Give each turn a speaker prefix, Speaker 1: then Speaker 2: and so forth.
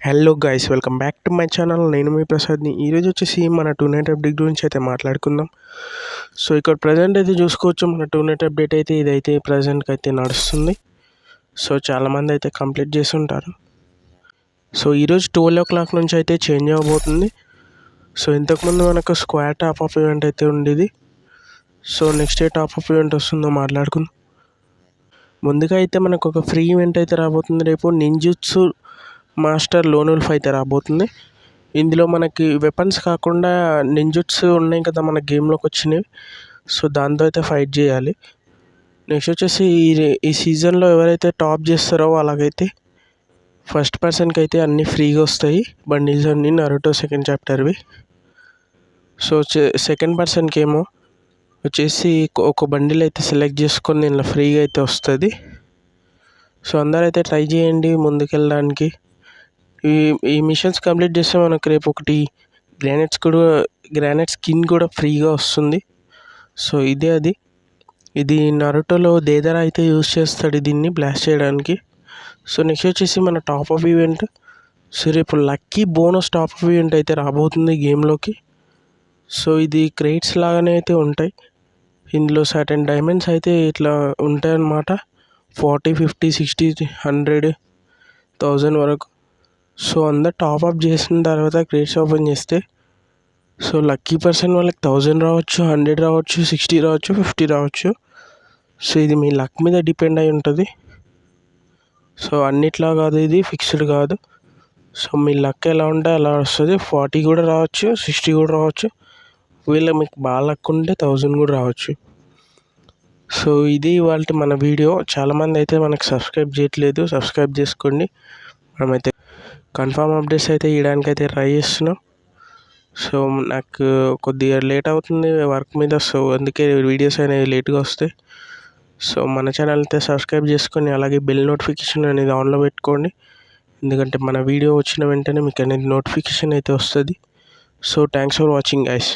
Speaker 1: Hello guys, welcome back to my channel. నేను మీ ప్రసాద్ని. ఈరోజు వచ్చేసి మన 2 నైట్ అప్డేట్ గురించి అయితే మాట్లాడుకుందాం. సో ఇక్కడ ప్రజెంట్ అయితే చూసుకోవచ్చు, మన 2 నైట్ అప్డేట్ అయితే ఇదైతే ప్రజెంట్కి అయితే నడుస్తుంది. సో చాలామంది అయితే కంప్లీట్ చేసి ఉంటారు. సో ఈరోజు 12 o'clock నుంచి అయితే చేంజ్ అవ్వబోతుంది. సో ఇంతకుముందు మనకు స్క్వాడ్ టాప్ అప్ ఈవెంట్ అయితే ఉండేది. సో నెక్స్ట్ ఏ టాప్ అప్ ఈవెంట్ వస్తుందో మాట్లాడుకుందాం. ముందుగా అయితే మనకు ఒక ఫ్రీ ఈవెంట్ అయితే రాబోతుంది. రేపు నింజుట్సు మాస్టర్ లోన్ వుల్ఫ్ అయితే రాబోతుంది. ఇందులో మనకి వెపన్స్ కాకుండా నింజుట్స్ ఉన్నాయి కదా మన గేమ్లోకి వచ్చినవి. సో దాంతో అయితే ఫైట్ చేయాలి. నెక్స్ట్ వచ్చేసి ఈ సీజన్లో ఎవరైతే టాప్ చేస్తారో వాళ్ళకైతే ఫస్ట్ పర్సన్కి అయితే అన్నీ ఫ్రీగా వస్తాయి బండిల్స్ అన్నీ, నరుటో సెకండ్ చాప్టర్వి. సో సెకండ్ పర్సన్కి ఏమో వచ్చేసి ఒక బండిల్ అయితే సెలెక్ట్ చేసుకొని దీనిలో ఫ్రీగా అయితే వస్తుంది. సో అందరూ అయితే ట్రై చేయండి ముందుకెళ్ళడానికి. ఈ మిషన్స్ కంప్లీట్ చేస్తే మనకు రేపు ఒకటి గ్రానైట్ స్కిన్ కూడా ఫ్రీగా వస్తుంది. సో ఇది నరుటోలో దేదరా అయితే యూజ్ చేస్తాడు దీన్ని బ్లాస్ట్ చేయడానికి. సో నెక్స్ట్ వచ్చేసి మన టాప్ అప్ ఈవెంట్. సో రేపు lucky bonus top up event అయితే రాబోతుంది గేమ్లోకి. సో ఇది క్రేట్స్ లాగానే అయితే ఉంటాయి. ఇందులో సర్టెన్ డైమండ్స్ అయితే ఇట్లా ఉంటాయి అన్నమాట. 40, 50, 60, 100, 1000 వరకు. సో అందరు టాప్అప్ చేసిన తర్వాత క్రేట్స్ ఓపెన్ చేస్తే సో లక్కీ పర్సన్ వాళ్ళకి 1000 రావచ్చు, 100 రావచ్చు, 60 రావచ్చు, 50 రావచ్చు. సో ఇది మీ లక్ మీద డిపెండ్ అయి ఉంటుంది. సో అన్నిట్లా కాదు, ఇది ఫిక్స్డ్ కాదు. సో మీ లక్ ఎలా ఉంటే అలా వస్తుంది. 40 కూడా రావచ్చు, 60 కూడా రావచ్చు. వీళ్ళ మీకు బాగా లక్ ఉంటే 1000 కూడా రావచ్చు. సో ఇది ఇవాళ మన వీడియో. చాలామంది అయితే మనకు సబ్స్క్రైబ్ చేయట్లేదు, సబ్స్క్రైబ్ చేసుకోండి. మనమైతే కన్ఫామ్ అప్డేట్స్ అయితే ఇవ్వడానికి అయితే ట్రై చేస్తున్నాం. సో నాకు కొద్దిగా లేట్ అవుతుంది వర్క్ మీద. సో అందుకే వీడియోస్ అనేవి లేట్గా వస్తాయి. సో మన ఛానల్ అయితే సబ్స్క్రైబ్ చేసుకొని అలాగే బెల్ నోటిఫికేషన్ అనేది ఆన్లో పెట్టుకోండి. ఎందుకంటే మన వీడియో వచ్చిన వెంటనే మీకు అనేది నోటిఫికేషన్ అయితే వస్తుంది. So thanks for watching guys.